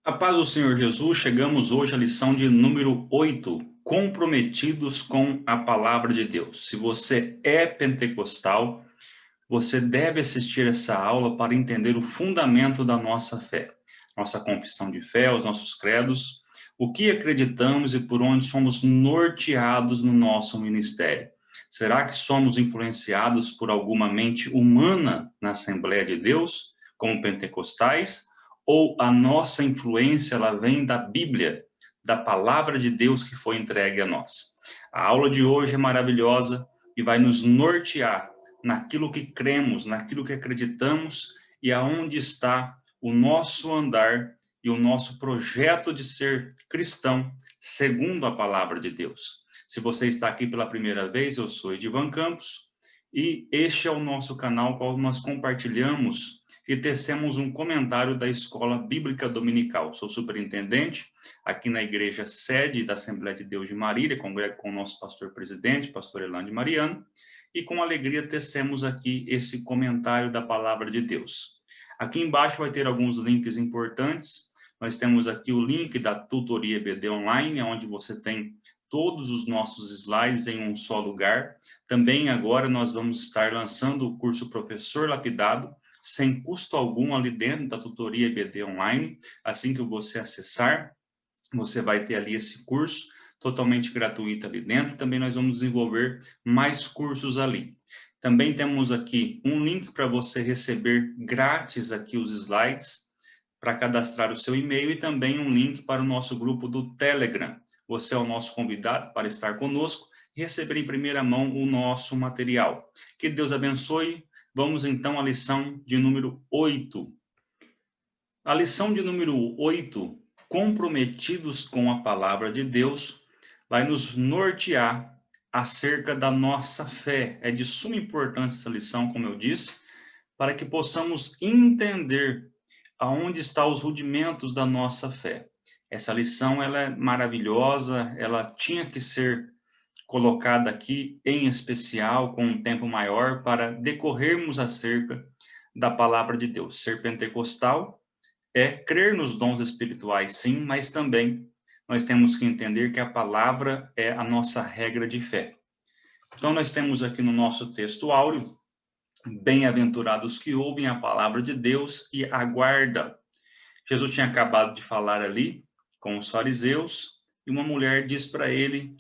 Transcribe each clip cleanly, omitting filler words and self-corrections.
A paz do Senhor Jesus, chegamos hoje à lição de número 8, comprometidos com a palavra de Deus. Se você é pentecostal, você deve assistir essa aula para entender o fundamento da nossa fé, nossa confissão de fé, os nossos credos, o que acreditamos e por onde somos norteados no nosso ministério. Será que somos influenciados por alguma mente humana na Assembleia de Deus, como pentecostais? Ou a nossa influência ela vem da Bíblia, da palavra de Deus que foi entregue a nós? A aula de hoje é maravilhosa e vai nos nortear naquilo que cremos, naquilo que acreditamos e aonde está o nosso andar e o nosso projeto de ser cristão segundo a palavra de Deus. Se você está aqui pela primeira vez, eu sou Edivan Campos e este é o nosso canal qual nós compartilhamos e tecemos um comentário da Escola Bíblica Dominical. Sou superintendente aqui na igreja sede da Assembleia de Deus de Marília, congrego com o nosso pastor-presidente, pastor Elande Mariano, e com alegria tecemos aqui esse comentário da palavra de Deus. Aqui embaixo vai ter alguns links importantes. Nós temos aqui o link da tutoria EBD Online, onde você tem todos os nossos slides em um só lugar. Também agora nós vamos estar lançando o curso Professor Lapidado, sem custo algum ali dentro da tutoria EBD Online. Assim que você acessar, você vai ter ali esse curso totalmente gratuito ali dentro. Também nós vamos desenvolver mais cursos ali. Também temos aqui um link para você receber grátis aqui os slides, para cadastrar o seu e-mail e também um link para o nosso grupo do Telegram. Você é o nosso convidado para estar conosco e receber em primeira mão o nosso material. Que Deus abençoe. Vamos então à lição de número 8. A lição de número 8, comprometidos com a palavra de Deus, vai nos nortear acerca da nossa fé. É de suma importância essa lição, como eu disse, para que possamos entender aonde estão os rudimentos da nossa fé. Essa lição ela é maravilhosa, ela tinha que ser colocada aqui em especial, com um tempo maior, para decorrermos acerca da palavra de Deus. Ser pentecostal é crer nos dons espirituais, sim, mas também nós temos que entender que a palavra é a nossa regra de fé. Então, nós temos aqui no nosso texto áureo, bem-aventurados que ouvem a palavra de Deus e aguardam. Jesus tinha acabado de falar ali com os fariseus, e uma mulher diz para ele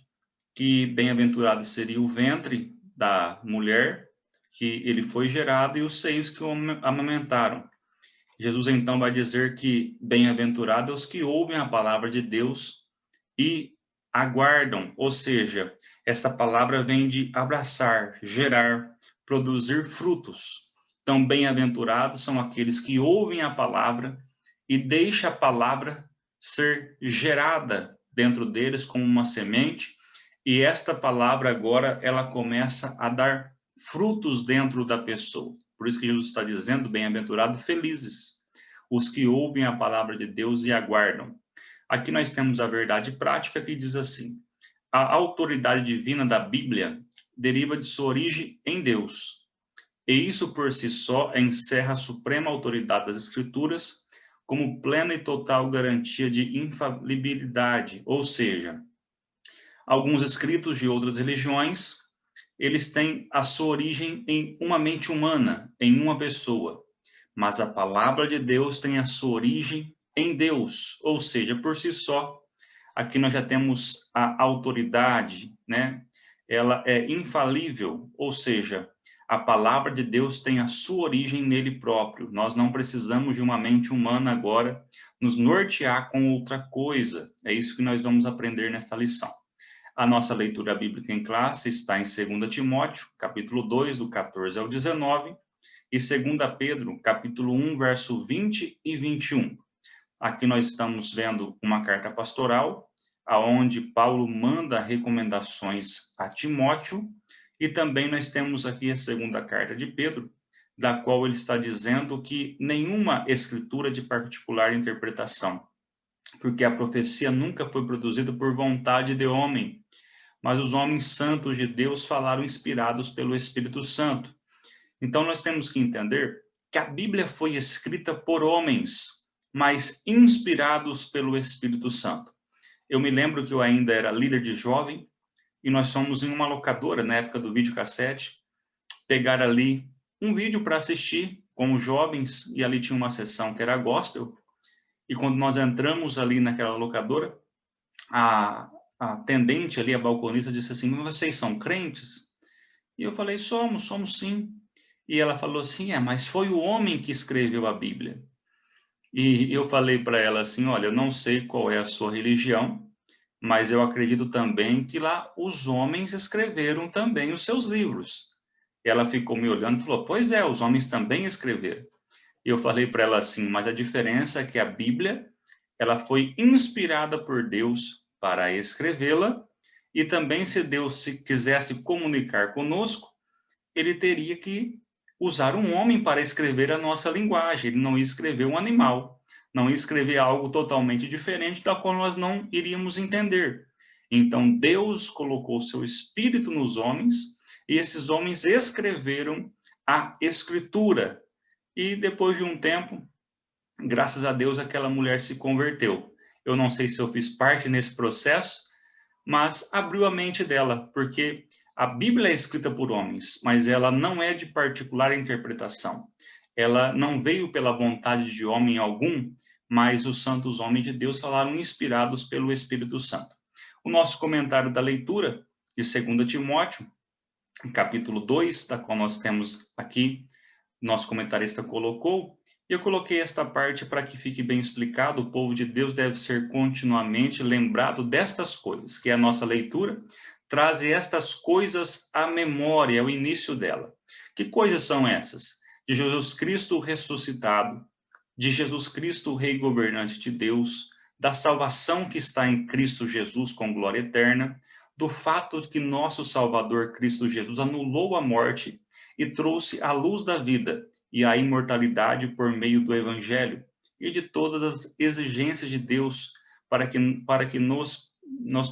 que bem-aventurado seria o ventre da mulher que ele foi gerado e os seios que o amamentaram. Jesus então vai dizer que bem-aventurados os que ouvem a palavra de Deus e aguardam, ou seja, esta palavra vem de abraçar, gerar, produzir frutos. Então, bem-aventurados são aqueles que ouvem a palavra e deixam a palavra ser gerada dentro deles como uma semente, e esta palavra agora ela começa a dar frutos dentro da pessoa. Por isso que Jesus está dizendo, bem-aventurado, felizes, os que ouvem a palavra de Deus e aguardam. Aqui nós temos a verdade prática que diz assim: a autoridade divina da Bíblia deriva de sua origem em Deus. E isso por si só encerra a suprema autoridade das Escrituras como plena e total garantia de infalibilidade, ou seja, alguns escritos de outras religiões, eles têm a sua origem em uma mente humana, em uma pessoa. Mas a palavra de Deus tem a sua origem em Deus, ou seja, por si só, aqui nós já temos a autoridade, né? Ela é infalível, ou seja, a palavra de Deus tem a sua origem nele próprio. Nós não precisamos de uma mente humana agora nos nortear com outra coisa. É isso que nós vamos aprender nesta lição. A nossa leitura bíblica em classe está em 2 Timóteo, capítulo 2, do 14 ao 19, e 2 Pedro, capítulo 1, verso 20 e 21. Aqui nós estamos vendo uma carta pastoral, aonde Paulo manda recomendações a Timóteo, e também nós temos aqui a segunda carta de Pedro, da qual ele está dizendo que nenhuma escritura de particular interpretação, porque a profecia nunca foi produzida por vontade de homem, mas os homens santos de Deus falaram inspirados pelo Espírito Santo. Então nós temos que entender que a Bíblia foi escrita por homens, mas inspirados pelo Espírito Santo. Eu me lembro que eu ainda era líder de jovem e nós fomos em uma locadora, na época do videocassete, pegar ali um vídeo para assistir com os jovens, e ali tinha uma sessão que era gospel, e quando nós entramos ali naquela locadora, a atendente ali, a balconista, disse assim: vocês são crentes? E eu falei: somos sim. E ela falou assim: mas foi o homem que escreveu a Bíblia. E eu falei para ela assim: olha, eu não sei qual é a sua religião, mas eu acredito também que lá os homens escreveram também os seus livros. Ela ficou me olhando e falou: pois é, os homens também escreveram. E eu falei para ela assim: mas a diferença é que a Bíblia, ela foi inspirada por Deus para escrevê-la, e também se Deus se quisesse comunicar conosco, ele teria que usar um homem para escrever a nossa linguagem. Ele não ia escrever um animal, não ia escrever algo totalmente diferente da qual nós não iríamos entender. Então Deus colocou seu espírito nos homens, e esses homens escreveram a escritura. E depois de um tempo, graças a Deus, aquela mulher se converteu. Eu não sei se eu fiz parte nesse processo, mas abriu a mente dela, porque a Bíblia é escrita por homens, mas ela não é de particular interpretação. Ela não veio pela vontade de homem algum, mas os santos homens de Deus falaram inspirados pelo Espírito Santo. O nosso comentário da leitura de 2 Timóteo, capítulo 2, da qual nós temos aqui, nosso comentarista colocou, e eu coloquei esta parte para que fique bem explicado. O povo de Deus deve ser continuamente lembrado destas coisas, que a nossa leitura traz estas coisas à memória, ao início dela. Que coisas são essas? De Jesus Cristo ressuscitado, de Jesus Cristo, o Rei governante de Deus, da salvação que está em Cristo Jesus com glória eterna, do fato de que nosso Salvador Cristo Jesus anulou a morte e trouxe a luz da vida e a imortalidade por meio do Evangelho, e de todas as exigências de Deus para que nós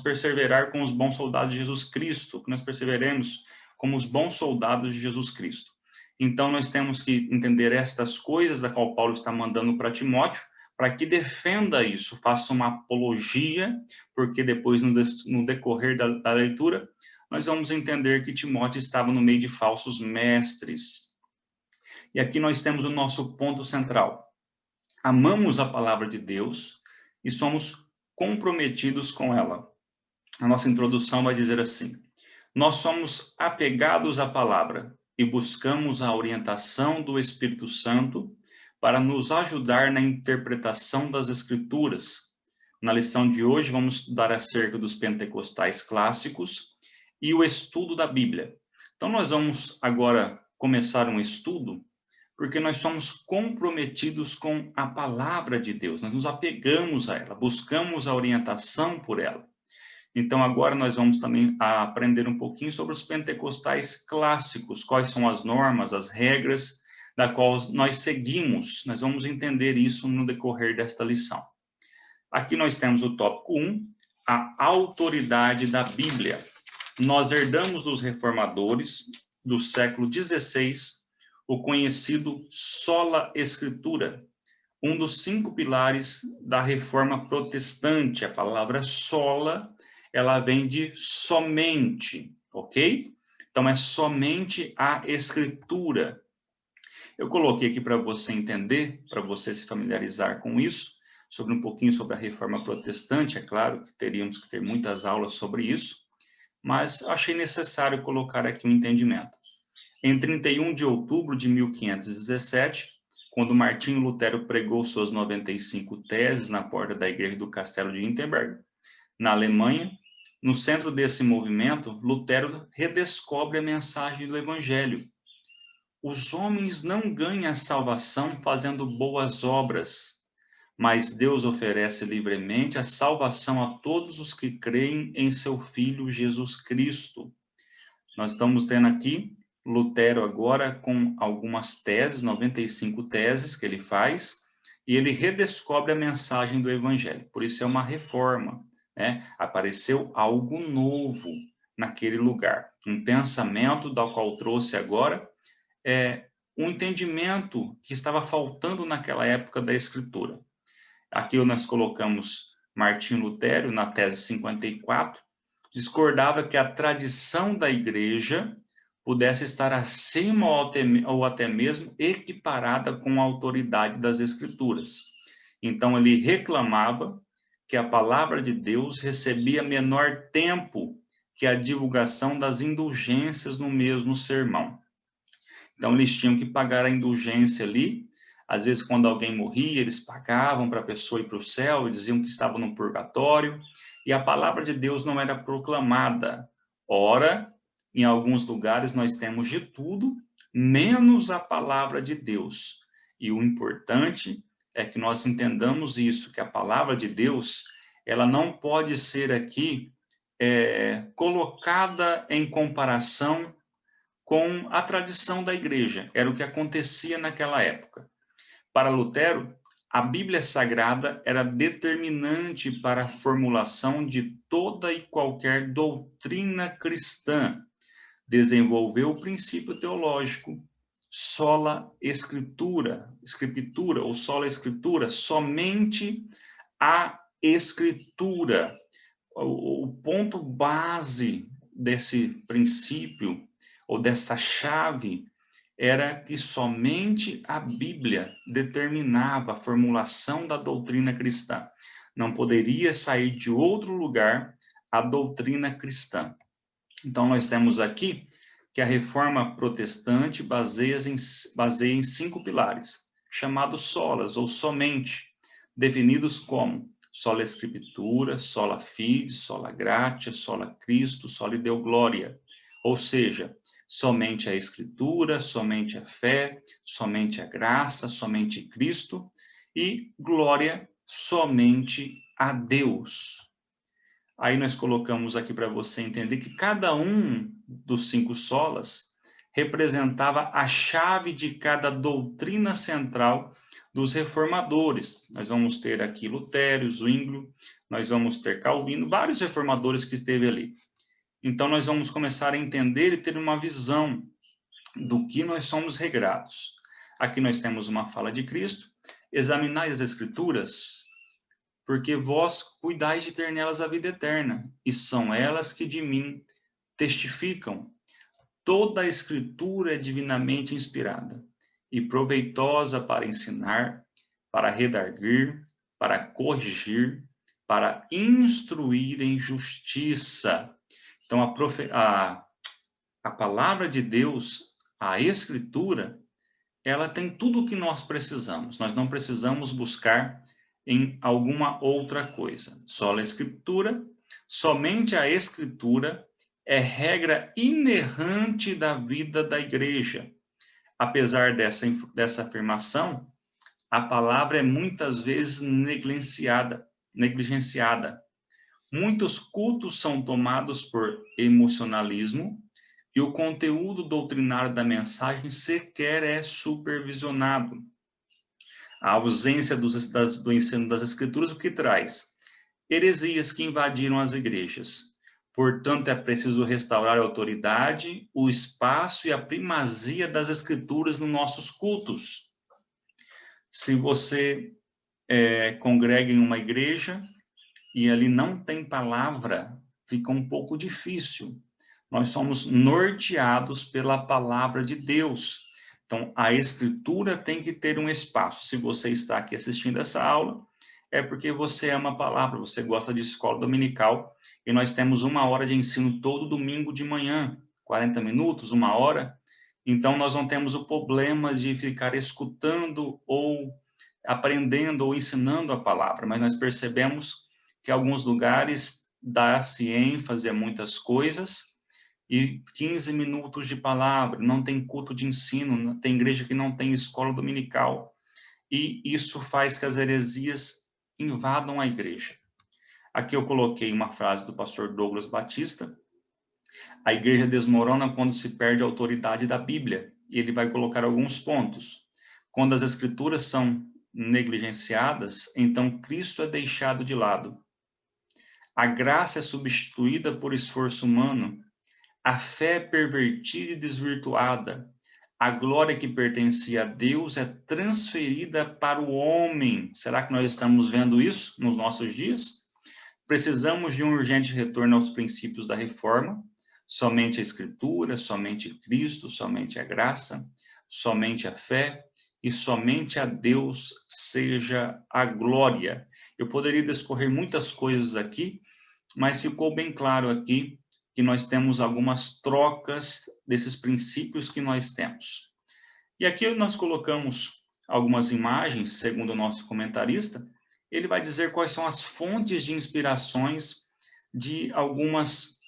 perseverar com os bons soldados de Jesus Cristo, que nós perseveremos como os bons soldados de Jesus Cristo. Então, nós temos que entender estas coisas da qual Paulo está mandando para Timóteo, para que defenda isso, faça uma apologia, porque depois, no decorrer da leitura, nós vamos entender que Timóteo estava no meio de falsos mestres. E aqui nós temos o nosso ponto central. Amamos a palavra de Deus e somos comprometidos com ela. A nossa introdução vai dizer assim: nós somos apegados à palavra e buscamos a orientação do Espírito Santo para nos ajudar na interpretação das Escrituras. Na lição de hoje, vamos estudar acerca dos pentecostais clássicos e o estudo da Bíblia. Então, nós vamos agora começar um estudo, porque nós somos comprometidos com a palavra de Deus, nós nos apegamos a ela, buscamos a orientação por ela. Então, agora nós vamos também aprender um pouquinho sobre os pentecostais clássicos, quais são as normas, as regras da qual nós seguimos. Nós vamos entender isso no decorrer desta lição. Aqui nós temos o tópico 1, a autoridade da Bíblia. Nós herdamos dos reformadores do século XVI o conhecido sola escritura, um dos 5 pilares da reforma protestante. A palavra sola, ela vem de somente, ok? Então, é somente a escritura. Eu coloquei aqui para você entender, para você se familiarizar com isso, sobre um pouquinho sobre a reforma protestante. É claro que teríamos que ter muitas aulas sobre isso, mas achei necessário colocar aqui um entendimento. Em 31 de outubro de 1517, quando Martinho Lutero pregou suas 95 teses na porta da igreja do Castelo de Wittenberg, na Alemanha, no centro desse movimento, Lutero redescobre a mensagem do Evangelho. Os homens não ganham a salvação fazendo boas obras, mas Deus oferece livremente a salvação a todos os que creem em seu Filho Jesus Cristo. Nós estamos tendo aqui Lutero agora com algumas teses, 95 teses que ele faz, e ele redescobre a mensagem do Evangelho. Por isso é uma reforma, né? Apareceu algo novo naquele lugar. Um pensamento do qual trouxe agora um entendimento que estava faltando naquela época da Escritura. Aqui nós colocamos Martinho Lutero, na tese 54, discordava que a tradição da igreja pudesse estar acima ou até mesmo equiparada com a autoridade das escrituras. Então, ele reclamava que a palavra de Deus recebia menor tempo que a divulgação das indulgências no mesmo sermão. Então, eles tinham que pagar a indulgência ali. Às vezes, quando alguém morria, eles pagavam para a pessoa ir para o céu e diziam que estava no purgatório. E a palavra de Deus não era proclamada. Ora, em alguns lugares nós temos de tudo, menos a palavra de Deus. E o importante é que nós entendamos isso, que a palavra de Deus, ela não pode ser aqui colocada em comparação com a tradição da igreja. Era o que acontecia naquela época. Para Lutero, a Bíblia Sagrada era determinante para a formulação de toda e qualquer doutrina cristã. Desenvolveu o princípio teológico sola escritura, ou sola escritura, somente a escritura. O ponto base desse princípio ou dessa chave era que somente a Bíblia determinava a formulação da doutrina cristã. Não poderia sair de outro lugar a doutrina cristã. Então, nós temos aqui que a reforma protestante baseia em 5 pilares, chamados solas, ou somente, definidos como sola Escritura, sola Fide, sola Gratia, sola Cristo, sola Deo Gloria. Ou seja, somente a Escritura, somente a fé, somente a graça, somente Cristo e glória somente a Deus. Aí nós colocamos aqui para você entender que cada um dos 5 solas representava a chave de cada doutrina central dos reformadores. Nós vamos ter aqui Lutero, Zwinglio, nós vamos ter Calvino, vários reformadores que esteve ali. Então nós vamos começar a entender e ter uma visão do que nós somos regrados. Aqui nós temos uma fala de Cristo: examinai as Escrituras, porque vós cuidais de ter nelas a vida eterna, e são elas que de mim testificam. Toda a Escritura é divinamente inspirada e proveitosa para ensinar, para redarguir, para corrigir, para instruir em justiça. Então, a palavra de Deus, a Escritura, ela tem tudo o que nós precisamos. Nós não precisamos buscar em alguma outra coisa. Só a Escritura, somente a Escritura é regra inerrante da vida da igreja. Apesar dessa afirmação, a palavra é muitas vezes negligenciada. Muitos cultos são tomados por emocionalismo e o conteúdo doutrinário da mensagem sequer é supervisionado. A ausência do ensino das Escrituras, o que traz? Heresias que invadiram as igrejas. Portanto, é preciso restaurar a autoridade, o espaço e a primazia das Escrituras nos nossos cultos. Se você congrega em uma igreja e ali não tem palavra, fica um pouco difícil. Nós somos norteados pela palavra de Deus. Então, a Escritura tem que ter um espaço. Se você está aqui assistindo essa aula, é porque você ama a palavra, você gosta de escola dominical, e nós temos 1 hora de ensino todo domingo de manhã, 40 minutos, 1 hora. Então, nós não temos o problema de ficar escutando ou aprendendo ou ensinando a palavra, mas nós percebemos que em alguns lugares dá-se ênfase a muitas coisas, e 15 minutos de palavra, não tem culto de ensino, tem igreja que não tem escola dominical, e isso faz que as heresias invadam a igreja. Aqui eu coloquei uma frase do pastor Douglas Batista: a igreja desmorona quando se perde a autoridade da Bíblia, e ele vai colocar alguns pontos. Quando as escrituras são negligenciadas, então Cristo é deixado de lado. A graça é substituída por esforço humano, a fé é pervertida e desvirtuada, a glória que pertencia a Deus é transferida para o homem. Será que nós estamos vendo isso nos nossos dias? Precisamos de um urgente retorno aos princípios da reforma. Somente a Escritura, somente Cristo, somente a graça, somente a fé e somente a Deus seja a glória. Eu poderia discorrer muitas coisas aqui, mas ficou bem claro aqui que nós temos algumas trocas desses princípios que nós temos. E aqui nós colocamos algumas imagens, segundo o nosso comentarista, ele vai dizer quais são as fontes de inspirações de algumas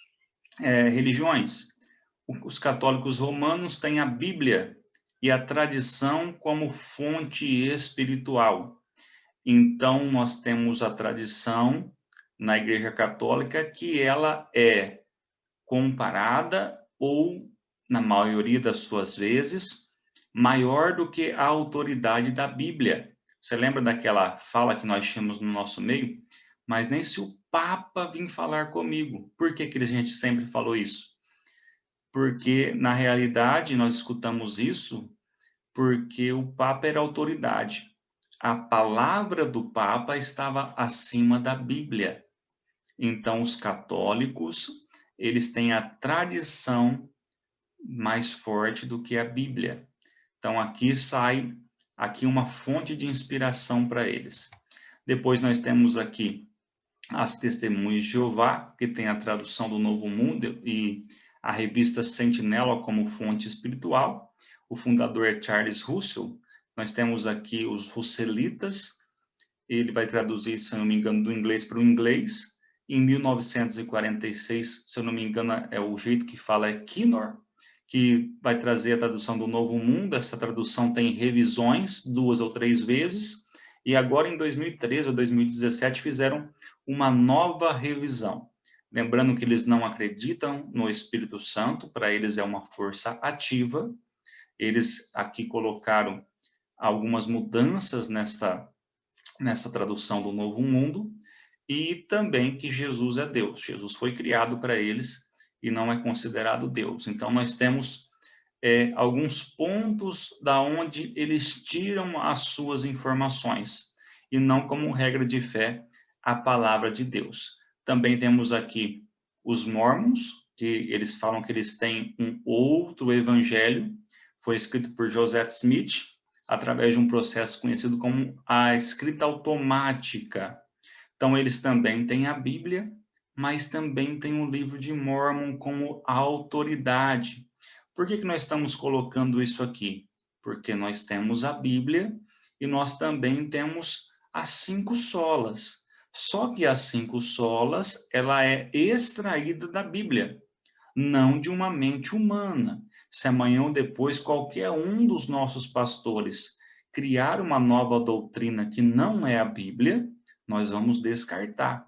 religiões. Os católicos romanos têm a Bíblia e a tradição como fonte espiritual. Então, nós temos a tradição na Igreja Católica que ela é comparada ou, na maioria das suas vezes, maior do que a autoridade da Bíblia. Você lembra daquela fala que nós tínhamos no nosso meio? Mas nem se o Papa vir falar comigo. Por que a gente sempre falou isso? Porque, na realidade, nós escutamos isso porque o Papa era autoridade. A palavra do Papa estava acima da Bíblia. Então, os católicos, eles têm a tradição mais forte do que a Bíblia. Então, aqui sai uma fonte de inspiração para eles. Depois nós temos aqui as Testemunhas de Jeová, que tem a tradução do Novo Mundo e a revista Sentinela como fonte espiritual. O fundador é Charles Russell. Nós temos aqui os Russelitas. Ele vai traduzir, se eu não me engano, do inglês para o inglês. Em 1946, se eu não me engano, é o jeito que fala é Kinor, que vai trazer a tradução do Novo Mundo. Essa tradução tem revisões 2 ou 3 vezes. E agora, em 2013 ou 2017, fizeram uma nova revisão. Lembrando que eles não acreditam no Espírito Santo, para eles é uma força ativa. Eles aqui colocaram algumas mudanças nessa tradução do Novo Mundo, e também que Jesus é Deus. Jesus foi criado para eles e não é considerado Deus. Então, nós temos alguns pontos da onde eles tiram as suas informações, e não como regra de fé a palavra de Deus. Também temos aqui os Mormons, que eles falam que eles têm um outro evangelho, foi escrito por Joseph Smith, através de um processo conhecido como a escrita automática. Então, eles também têm a Bíblia, mas também têm o livro de Mormon como autoridade. Por que nós estamos colocando isso aqui? Porque nós temos a Bíblia e nós também temos as 5 solas. Só que as 5 solas, ela é extraída da Bíblia, não de uma mente humana. Se amanhã ou depois qualquer um dos nossos pastores criar uma nova doutrina que não é a Bíblia, nós vamos descartar.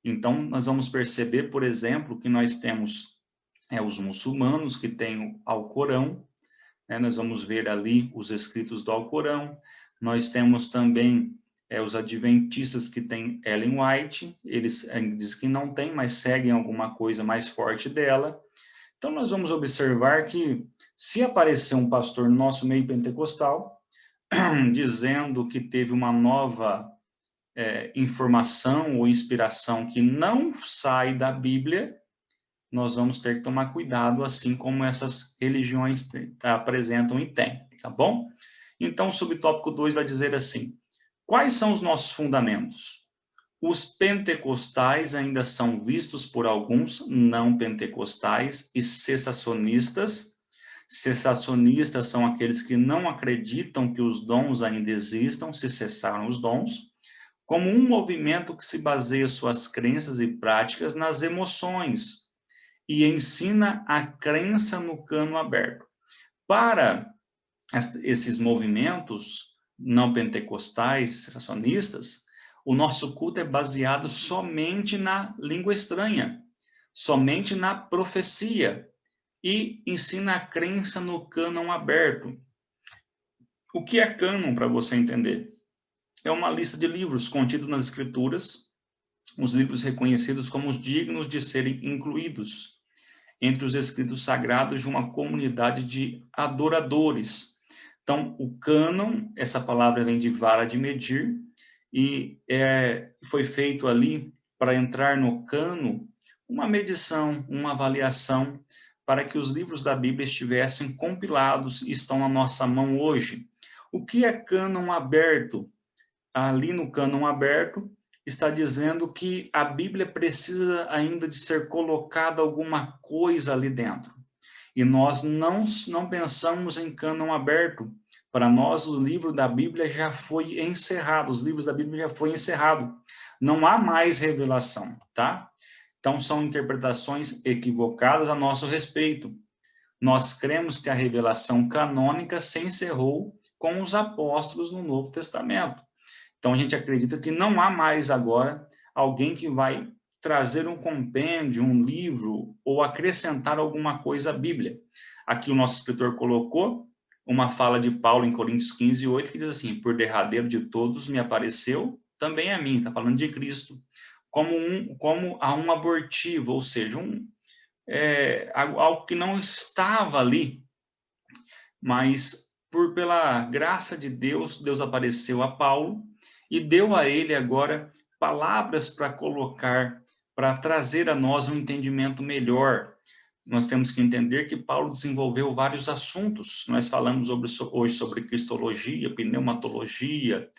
Então, nós vamos perceber, por exemplo, que nós temos os muçulmanos que têm o Alcorão, né? Nós vamos ver ali os escritos do Alcorão. Nós temos também os adventistas que têm Ellen White, eles dizem que não tem, mas seguem alguma coisa mais forte dela. Então, nós vamos observar que, se aparecer um pastor no nosso meio pentecostal, dizendo que teve uma nova informação ou inspiração que não sai da Bíblia, nós vamos ter que tomar cuidado, assim como essas religiões apresentam e têm, tá bom? Então, o subtópico 2 vai dizer assim: quais são os nossos fundamentos? Os pentecostais ainda são vistos por alguns não pentecostais e cessacionistas. Cessacionistas são aqueles que não acreditam que os dons ainda existam, se cessaram os dons, como um movimento que se baseia suas crenças e práticas nas emoções e ensina a crença no cano aberto. Para esses movimentos não pentecostais, cessacionistas, o nosso culto é baseado somente na língua estranha, somente na profecia, e ensina a crença no cânon aberto. O que é cânon, para você entender? É uma lista de livros contidos nas Escrituras, os livros reconhecidos como os dignos de serem incluídos. entre os escritos sagrados de uma comunidade de adoradores. Então, o cânon, essa palavra vem de vara de medir, e foi feito ali, para entrar no cânon, uma medição, uma avaliação, para que os livros da Bíblia estivessem compilados e estão na nossa mão hoje. O que é cânon aberto? Ali no cânon aberto, está dizendo que a Bíblia precisa ainda de ser colocada alguma coisa ali dentro. E nós não pensamos em cânon aberto. Para nós, o livro da Bíblia já foi encerrado, os livros da Bíblia já foi encerrado. Não há mais revelação, tá? Então, são interpretações equivocadas a nosso respeito. Nós cremos que a revelação canônica se encerrou com os apóstolos no Novo Testamento. Então, a gente acredita que não há mais agora alguém que vai trazer um compêndio, um livro, ou acrescentar alguma coisa à Bíblia. Aqui o nosso escritor colocou uma fala de Paulo em Coríntios 15:8, que diz assim: por derradeiro de todos me apareceu também a mim, está falando de Cristo, como a um abortivo, ou seja, algo que não estava ali, mas pela graça de Deus, Deus apareceu a Paulo e deu a ele agora palavras para colocar, para trazer a nós um entendimento melhor. Nós temos que entender que Paulo desenvolveu vários assuntos. Nós falamos hoje sobre cristologia, pneumatologia,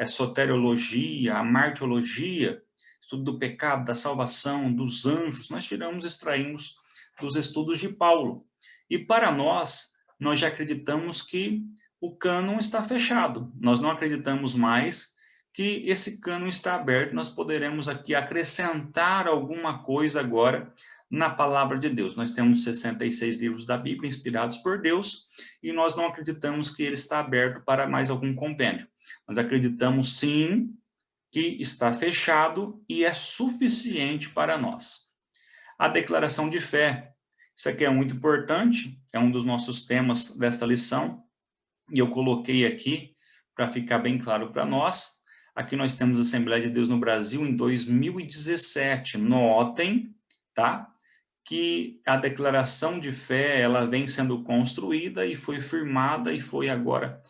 soteriologia, a martiologia, estudo do pecado, da salvação, dos anjos. Nós extraímos dos estudos de Paulo. E para nós já acreditamos que o cânon está fechado. Nós não acreditamos mais que esse cânon está aberto. Nós poderemos aqui acrescentar alguma coisa agora na palavra de Deus. Nós temos 66 livros da Bíblia inspirados por Deus e nós não acreditamos que ele está aberto para mais algum compêndio. Nós acreditamos sim que está fechado e é suficiente para nós. A declaração de fé. Isso aqui é muito importante, é um dos nossos temas desta lição, e eu coloquei aqui para ficar bem claro para nós. Aqui nós temos a Assembleia de Deus no Brasil em 2017. Notem, tá? Que a declaração de fé, ela vem sendo construída e foi firmada e foi agora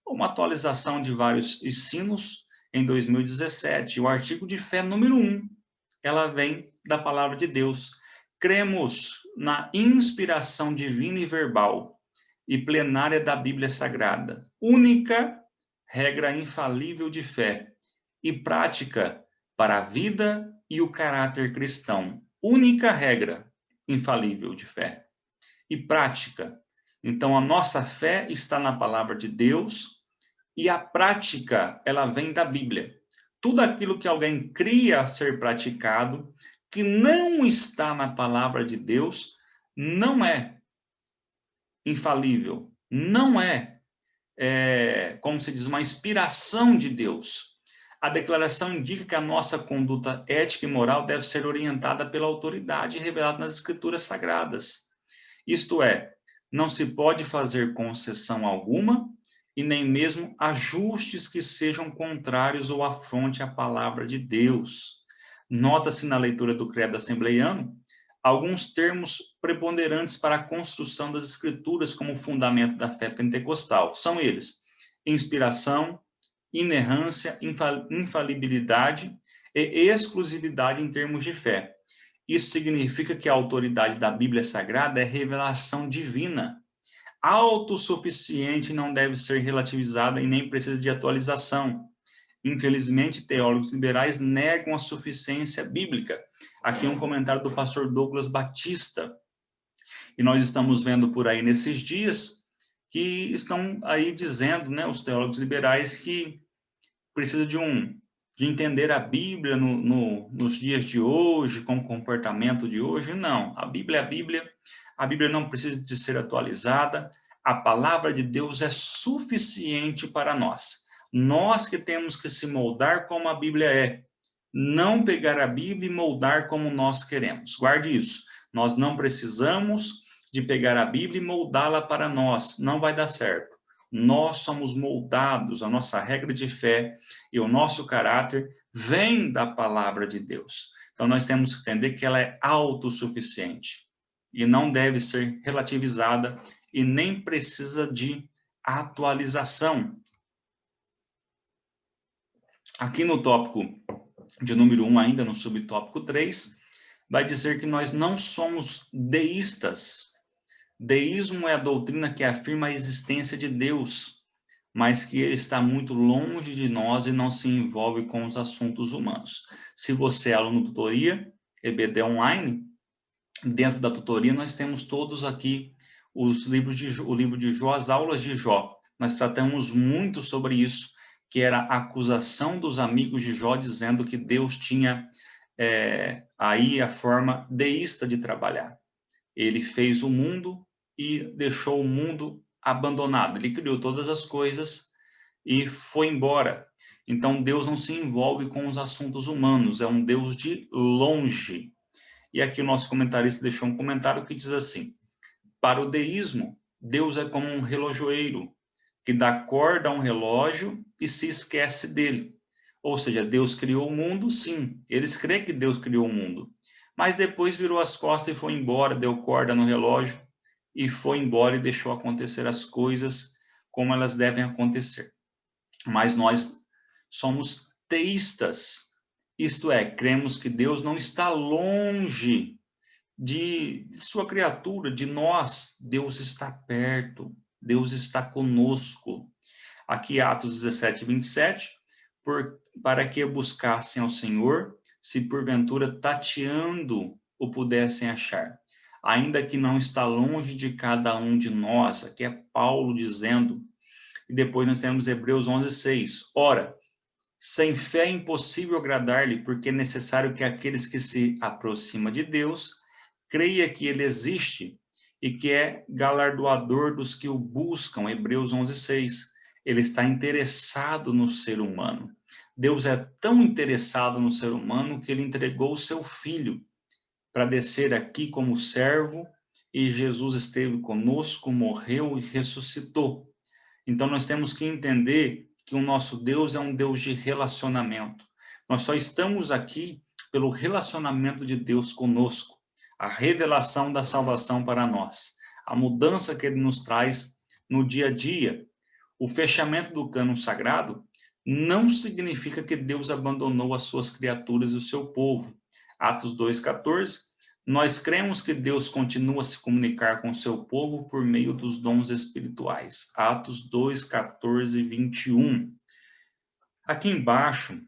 uma atualização de vários ensinos em 2017. O artigo de fé número 1, ela vem da palavra de Deus. Cremos na inspiração divina e verbal e plenária da Bíblia Sagrada, única regra infalível de fé e prática para a vida e o caráter cristão. Única regra infalível de fé e prática. Então, a nossa fé está na palavra de Deus e a prática, ela vem da Bíblia. Tudo aquilo que alguém cria ser praticado, que não está na palavra de Deus, não é infalível, não como se diz, uma inspiração de Deus. A declaração indica que a nossa conduta ética e moral deve ser orientada pela autoridade revelada nas Escrituras Sagradas. Isto é, não se pode fazer concessão alguma e nem mesmo ajustes que sejam contrários ou afronte à palavra de Deus. Nota-se na leitura do Credo Assembleiano alguns termos preponderantes para a construção das Escrituras como fundamento da fé pentecostal. São eles: inspiração, inerrância, infalibilidade e exclusividade em termos de fé. Isso significa que a autoridade da Bíblia Sagrada é revelação divina. Autossuficiente, não deve ser relativizada e nem precisa de atualização. Infelizmente, teólogos liberais negam a suficiência bíblica. Aqui um comentário do pastor Douglas Batista. E nós estamos vendo por aí nesses dias que estão aí dizendo, né, os teólogos liberais, que precisa de entender a Bíblia nos dias de hoje, com o comportamento de hoje. Não, a Bíblia é a Bíblia, a Bíblia não precisa de ser atualizada, a palavra de Deus é suficiente para nós. Nós que temos que se moldar como a Bíblia é, não pegar a Bíblia e moldar como nós queremos. Guarde isso, nós não precisamos de pegar a Bíblia e moldá-la para nós, não vai dar certo. Nós somos moldados, a nossa regra de fé e o nosso caráter vem da palavra de Deus. Então, nós temos que entender que ela é autossuficiente. e não deve ser relativizada e nem precisa de atualização. Aqui no tópico de número 1, ainda no subtópico 3, vai dizer que nós não somos deístas. Deísmo é a doutrina que afirma a existência de Deus, mas que ele está muito longe de nós e não se envolve com os assuntos humanos. Se você é aluno de tutoria, EBD Online, dentro da tutoria nós temos todos aqui o livro de Jó, as aulas de Jó. Nós tratamos muito sobre isso, que era a acusação dos amigos de Jó, dizendo que Deus tinha aí a forma deísta de trabalhar. Ele fez o mundo e deixou o mundo abandonado. Ele criou todas as coisas e foi embora. Então Deus não se envolve com os assuntos humanos, é um Deus de longe. E aqui o nosso comentarista deixou um comentário que diz assim: para o deísmo, Deus é como um relojoeiro que dá corda a um relógio e se esquece dele. Ou seja, Deus criou o mundo, sim. Eles creem que Deus criou o mundo. Mas depois virou as costas e foi embora, deu corda no relógio e foi embora e deixou acontecer as coisas como elas devem acontecer. Mas nós somos teístas. Isto é, cremos que Deus não está longe de sua criatura, de nós. Deus está perto, Deus está conosco. Aqui Atos 17, 27, para que buscassem ao Senhor, se porventura tateando o pudessem achar. Ainda que não está longe de cada um de nós, aqui é Paulo dizendo. E depois nós temos Hebreus 11, 6. Ora, sem fé é impossível agradar-lhe, porque é necessário que aqueles que se aproximam de Deus creia que ele existe e que é galardoador dos que o buscam. Hebreus 11, 6. Ele está interessado no ser humano. Deus é tão interessado no ser humano que ele entregou o seu filho para descer aqui como servo, e Jesus esteve conosco, morreu e ressuscitou. Então nós temos que entender que o nosso Deus é um Deus de relacionamento. Nós só estamos aqui pelo relacionamento de Deus conosco, a revelação da salvação para nós, a mudança que ele nos traz no dia a dia. O fechamento do cânon sagrado não significa que Deus abandonou as suas criaturas e o seu povo. Atos 2,14, nós cremos que Deus continua a se comunicar com o seu povo por meio dos dons espirituais. Atos 2, 14 e 21. Aqui embaixo,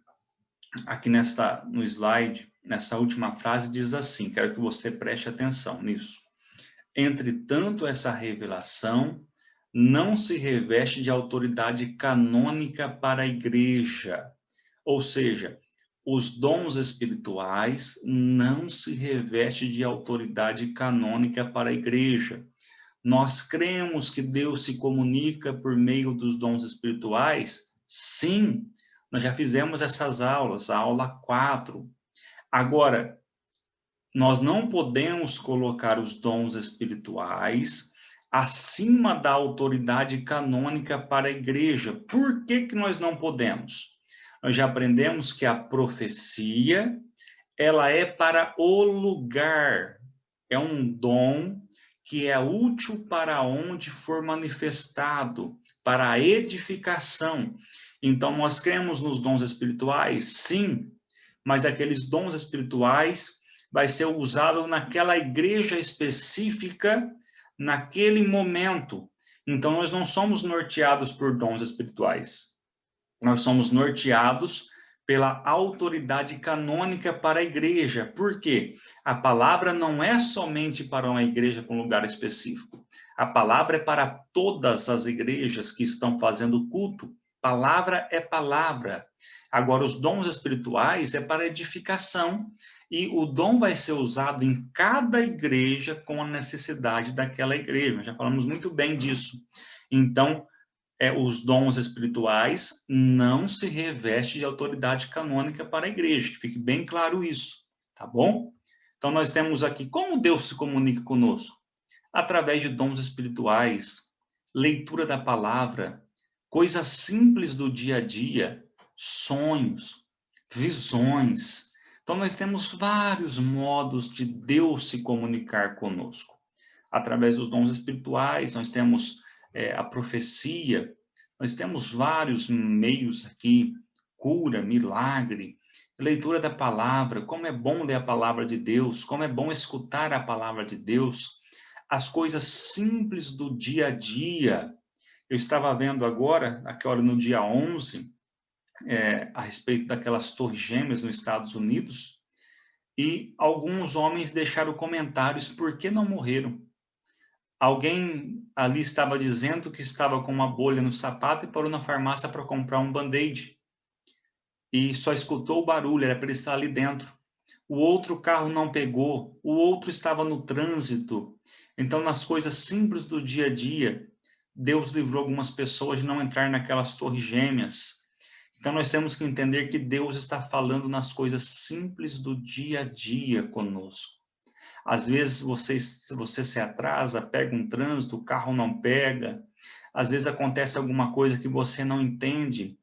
aqui no slide, nessa última frase, diz assim, quero que você preste atenção nisso. Entretanto, essa revelação não se reveste de autoridade canônica para a igreja. Ou seja, os dons espirituais não se revestem de autoridade canônica para a igreja. Nós cremos que Deus se comunica por meio dos dons espirituais? Sim, nós já fizemos essas aulas, a aula 4. Agora, nós não podemos colocar os dons espirituais acima da autoridade canônica para a igreja. Por que que nós não podemos? Nós já aprendemos que a profecia, ela é para o lugar. É um dom que é útil para onde for manifestado, para a edificação. Então, nós cremos nos dons espirituais? Sim, mas aqueles dons espirituais vai ser usado naquela igreja específica, naquele momento. Então, nós não somos norteados por dons espirituais. Nós somos norteados pela autoridade canônica para a igreja. Por quê? A palavra não é somente para uma igreja com lugar específico. A palavra é para todas as igrejas que estão fazendo culto. Palavra é palavra. Agora, os dons espirituais é para edificação, e o dom vai ser usado em cada igreja com a necessidade daquela igreja. Nós já falamos muito bem disso. Então, os dons espirituais não se revestem de autoridade canônica para a igreja, que fique bem claro isso, tá bom? Então, nós temos aqui como Deus se comunica conosco? Através de dons espirituais, leitura da palavra, coisas simples do dia a dia, sonhos, visões. Então, nós temos vários modos de Deus se comunicar conosco. Através dos dons espirituais, nós temos a profecia, nós temos vários meios aqui, cura, milagre, leitura da palavra, como é bom ler a palavra de Deus, como é bom escutar a palavra de Deus, as coisas simples do dia a dia. Eu estava vendo agora, no dia 11, a respeito daquelas torres gêmeas nos Estados Unidos, e alguns homens deixaram comentários por que não morreram. Alguém ali estava dizendo que estava com uma bolha no sapato e parou na farmácia para comprar um band-aid. E só escutou o barulho, era para ele estar ali dentro. O outro carro não pegou, o outro estava no trânsito. Então, nas coisas simples do dia a dia, Deus livrou algumas pessoas de não entrar naquelas torres gêmeas. Então, nós temos que entender que Deus está falando nas coisas simples do dia a dia conosco. Às vezes você se atrasa, pega um trânsito, o carro não pega. Às vezes acontece alguma coisa que você não entende.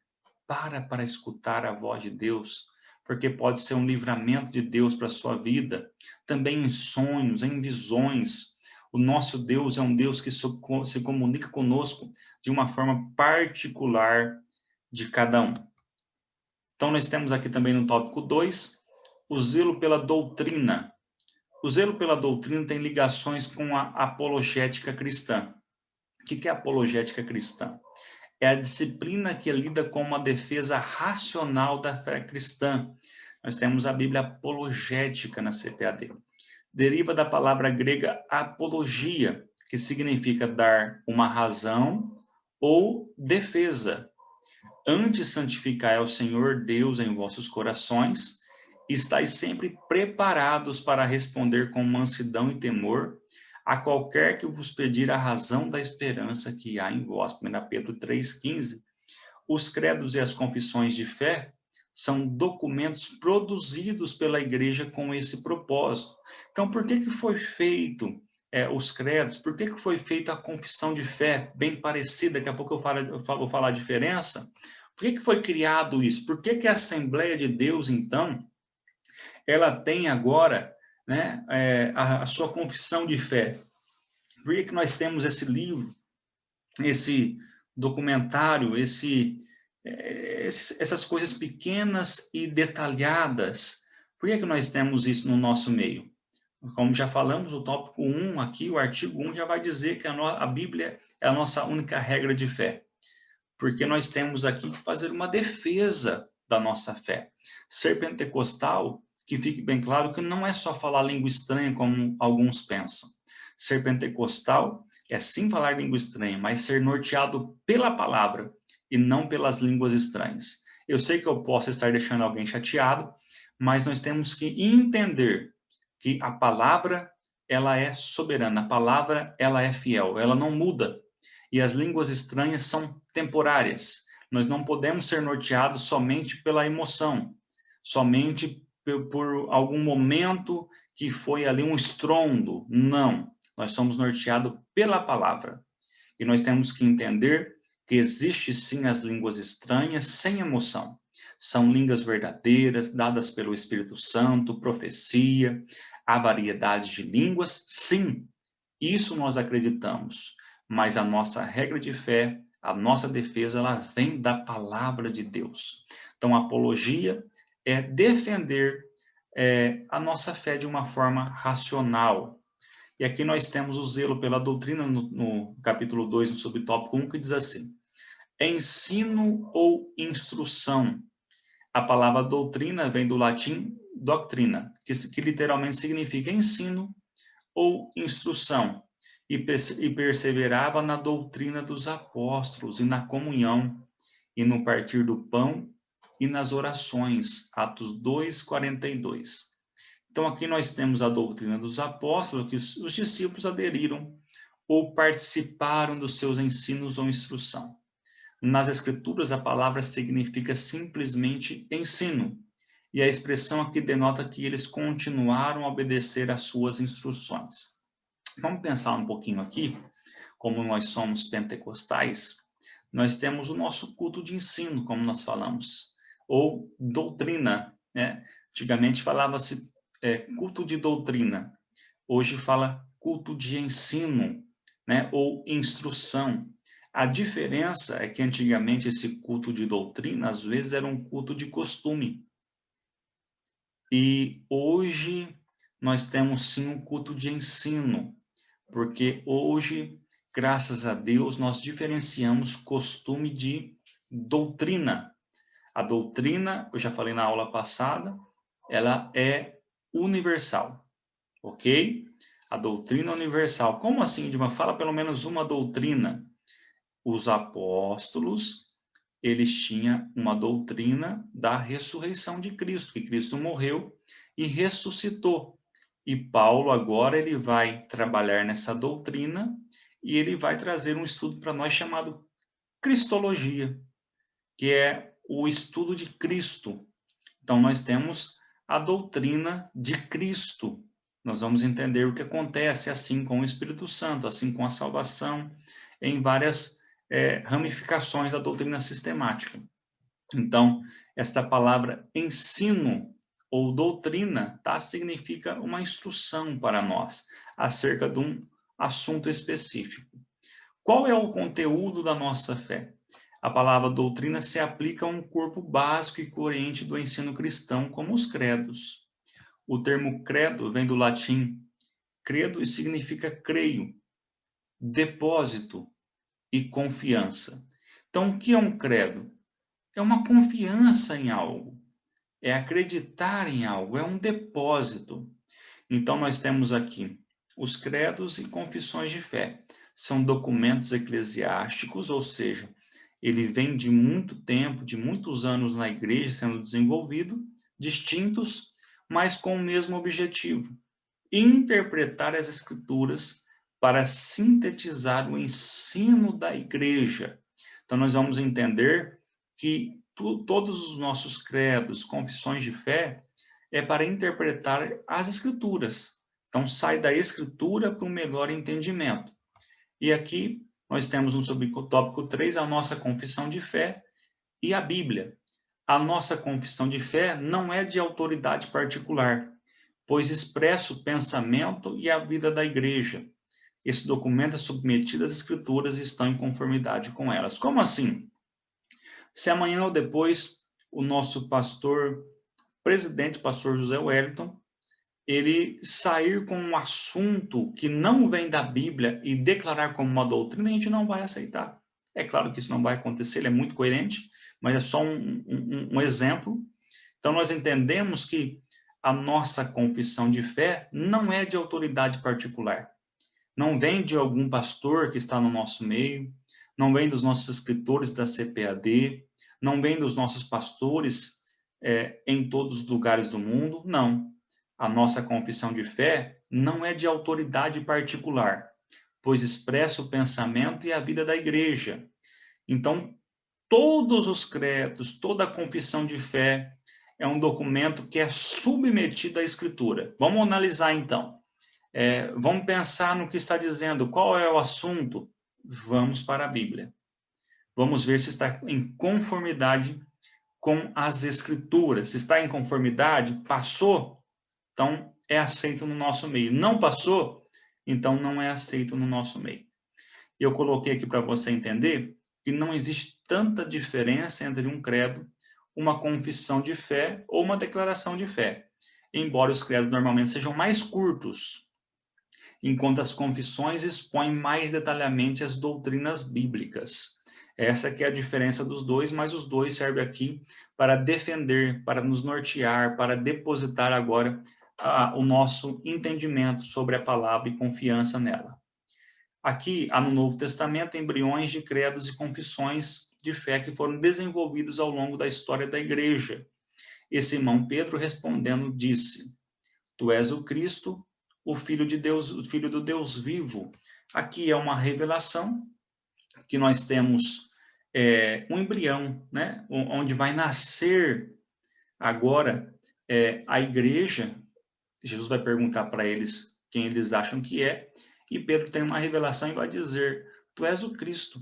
Para escutar a voz de Deus, porque pode ser um livramento de Deus para a sua vida. Também em sonhos, em visões. O nosso Deus é um Deus que se comunica conosco de uma forma particular de cada um. Então, nós temos aqui também no tópico 2, o zelo pela doutrina. O zelo pela doutrina tem ligações com a apologética cristã. O que é a apologética cristã? É a disciplina que lida com uma defesa racional da fé cristã. Nós temos a Bíblia apologética na CPAD. Deriva da palavra grega apologia, que significa dar uma razão ou defesa. Antes santificai ao Senhor Deus em vossos corações, e estáis sempre preparados para responder com mansidão e temor a qualquer que vos pedir a razão da esperança que há em vós. 1 Pedro 3,15. Os credos e as confissões de fé são documentos produzidos pela igreja com esse propósito. Então, por que foi feito os credos? Por que foi feita a confissão de fé? Bem parecida, daqui a pouco vou falar a diferença. Por que foi criado isso? Por que a Assembleia de Deus, então, ela tem agora, né, a sua confissão de fé? Por que nós temos esse livro, esse documentário, essas coisas pequenas e detalhadas? Por que nós temos isso no nosso meio? Como já falamos, o tópico 1 aqui, o artigo 1 já vai dizer que a Bíblia é a nossa única regra de fé. Porque nós temos aqui que fazer uma defesa da nossa fé. Ser pentecostal, que fique bem claro que não é só falar língua estranha como alguns pensam. Ser pentecostal é sim falar língua estranha, mas ser norteado pela palavra e não pelas línguas estranhas. Eu sei que eu posso estar deixando alguém chateado, mas nós temos que entender que a palavra, ela é soberana, a palavra, ela é fiel, ela não muda. E as línguas estranhas são temporárias. Nós não podemos ser norteados somente pela emoção, somente por algum momento que foi ali um estrondo. Não. Nós somos norteados pela palavra. E nós temos que entender que existe sim as línguas estranhas sem emoção. São línguas verdadeiras, dadas pelo Espírito Santo, profecia, há variedade de línguas, sim. Isso nós acreditamos. Mas a nossa regra de fé, a nossa defesa, ela vem da palavra de Deus. Então, a apologia é defender a nossa fé de uma forma racional. E aqui nós temos o zelo pela doutrina no capítulo 2, no subtópico 1, que diz assim: ensino ou instrução. A palavra doutrina vem do latim doctrina, que literalmente significa ensino ou instrução. E perseverava na doutrina dos apóstolos, e na comunhão, e no partir do pão, e nas orações. Atos 2:42. Então, aqui nós temos a doutrina dos apóstolos, que os discípulos aderiram ou participaram dos seus ensinos ou instrução. Nas Escrituras, a palavra significa simplesmente ensino, e a expressão aqui denota que eles continuaram a obedecer às suas instruções. Vamos pensar um pouquinho aqui, como nós somos pentecostais, nós temos o nosso culto de ensino, como nós falamos, ou doutrina, né? Antigamente falava-se culto de doutrina, hoje fala culto de ensino, né, ou instrução. A diferença é que antigamente esse culto de doutrina, às vezes, era um culto de costume. E hoje nós temos sim um culto de ensino, porque hoje, graças a Deus, nós diferenciamos costume de doutrina. A doutrina, eu já falei na aula passada, ela é universal, ok? A doutrina universal. Como assim, Edmar? Fala pelo menos uma doutrina. Os apóstolos, eles tinham uma doutrina da ressurreição de Cristo, que Cristo morreu e ressuscitou. E Paulo agora ele vai trabalhar nessa doutrina e ele vai trazer um estudo para nós chamado Cristologia, que é o estudo de Cristo. Então nós temos a doutrina de Cristo. Nós vamos entender o que acontece assim com o Espírito Santo, assim com a salvação, em várias ramificações da doutrina sistemática. Então, esta palavra ensino ou doutrina, tá, significa uma instrução para nós acerca de um assunto específico. Qual é o conteúdo da nossa fé? A palavra doutrina se aplica a um corpo básico e coerente do ensino cristão, como os credos. O termo credo vem do latim credo e significa creio, depósito e confiança. Então, o que é um credo? É uma confiança em algo, é acreditar em algo, é um depósito. Então, nós temos aqui os credos e confissões de fé. São documentos eclesiásticos, ou seja, ele vem de muito tempo, de muitos anos na igreja sendo desenvolvido, distintos, mas com o mesmo objetivo: interpretar as escrituras para sintetizar o ensino da igreja. Então, nós vamos entender que todos os nossos credos, confissões de fé, é para interpretar as escrituras. Então, sai da escritura para um melhor entendimento. E aqui nós temos no subtópico 3 a nossa confissão de fé e a Bíblia. A nossa confissão de fé não é de autoridade particular, pois expressa o pensamento e a vida da igreja. Esse documento é submetido às escrituras e estão em conformidade com elas. Como assim? Se amanhã ou depois o nosso presidente, pastor José Wellington, ele sair com um assunto que não vem da Bíblia e declarar como uma doutrina, a gente não vai aceitar. É claro que isso não vai acontecer, ele é muito coerente, mas é só um exemplo. Então, nós entendemos que a nossa confissão de fé não é de autoridade particular. Não vem de algum pastor que está no nosso meio, não vem dos nossos escritores da CPAD, não vem dos nossos pastores em todos os lugares do mundo, não. A nossa confissão de fé não é de autoridade particular, pois expressa o pensamento e a vida da igreja. Então, todos os credos, toda a confissão de fé é um documento que é submetido à Escritura. Vamos analisar então. Vamos pensar no que está dizendo, qual é o assunto? Vamos para a Bíblia. Vamos ver se está em conformidade com as Escrituras. Se está em conformidade, passou, então é aceito no nosso meio. Não passou, então não é aceito no nosso meio. Eu coloquei aqui para você entender que não existe tanta diferença entre um credo, uma confissão de fé ou uma declaração de fé, embora os credos normalmente sejam mais curtos, enquanto as confissões expõem mais detalhadamente as doutrinas bíblicas. Essa que é a diferença dos dois, mas os dois servem aqui para defender, para nos nortear, para depositar agora o nosso entendimento sobre a palavra e confiança nela. Aqui há no Novo Testamento embriões de credos e confissões de fé que foram desenvolvidos ao longo da história da igreja. E Simão Pedro respondendo disse: Tu és o Cristo, o Filho de Deus, o Filho do Deus vivo. Aqui é uma revelação que nós temos um embrião, né, onde vai nascer agora a igreja. Jesus vai perguntar para eles quem eles acham que é, e Pedro tem uma revelação e vai dizer: Tu és o Cristo,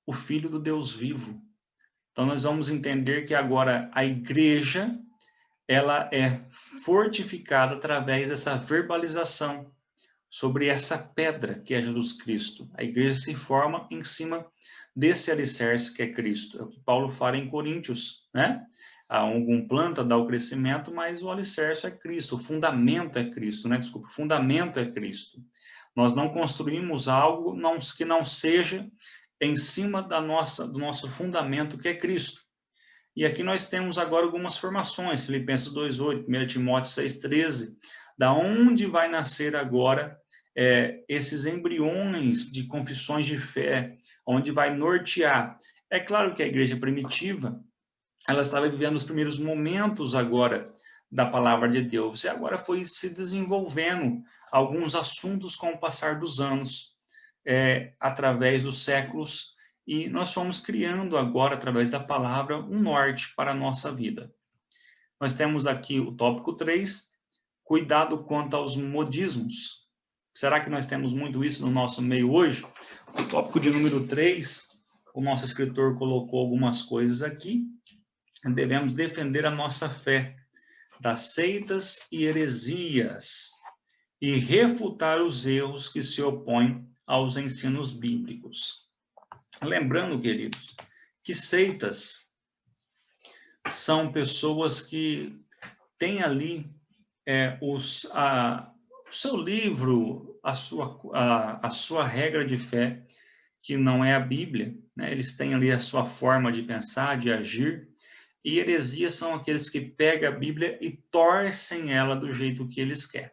o Filho do Deus vivo. Então nós vamos entender que agora a igreja, ela é fortificada através dessa verbalização sobre essa pedra que é Jesus Cristo. A igreja se forma em cima desse alicerce que é Cristo. É o que Paulo fala em Coríntios, né? Algum planta dá o crescimento, mas o alicerce é Cristo, o fundamento é Cristo, né? Desculpa, o fundamento é Cristo. Nós não construímos algo que não seja em cima do nosso fundamento, que é Cristo. E aqui nós temos agora algumas formações, Filipenses 2:8, 1 Timóteo 6:13, da onde vai nascer agora esses embriões de confissões de fé, onde vai nortear. É claro que a igreja primitiva, ela estava vivendo os primeiros momentos agora da palavra de Deus, e agora foi se desenvolvendo alguns assuntos com o passar dos anos, através dos séculos, e nós fomos criando agora, através da palavra, um norte para a nossa vida. Nós temos aqui o tópico 3, cuidado quanto aos modismos. Será que nós temos muito isso no nosso meio hoje? O tópico de número 3, o nosso escritor colocou algumas coisas aqui. Devemos defender a nossa fé das seitas e heresias e refutar os erros que se opõem aos ensinos bíblicos. Lembrando, queridos, que seitas são pessoas que têm ali o seu livro, a sua regra de fé, que não é a Bíblia, né? Eles têm ali a sua forma de pensar, de agir, e heresias são aqueles que pegam a Bíblia e torcem ela do jeito que eles querem.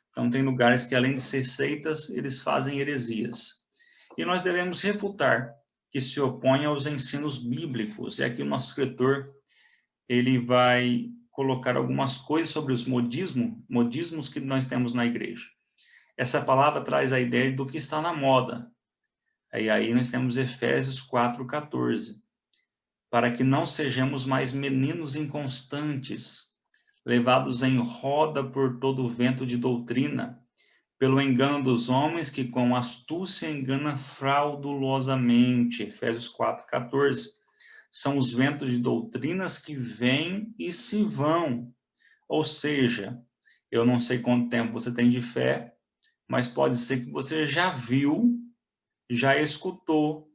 Então, tem lugares que, além de ser seitas, eles fazem heresias. E nós devemos refutar que se opõem aos ensinos bíblicos. E aqui o nosso escritor, ele vai colocar algumas coisas sobre os modismos que nós temos na igreja. Essa palavra traz a ideia do que está na moda. E aí nós temos Efésios 4:14. Para que não sejamos mais meninos inconstantes, levados em roda por todo o vento de doutrina, pelo engano dos homens que com astúcia engana fraudulosamente. Efésios 4:14. São os ventos de doutrinas que vêm e se vão. Ou seja, eu não sei quanto tempo você tem de fé, mas pode ser que você já viu, já escutou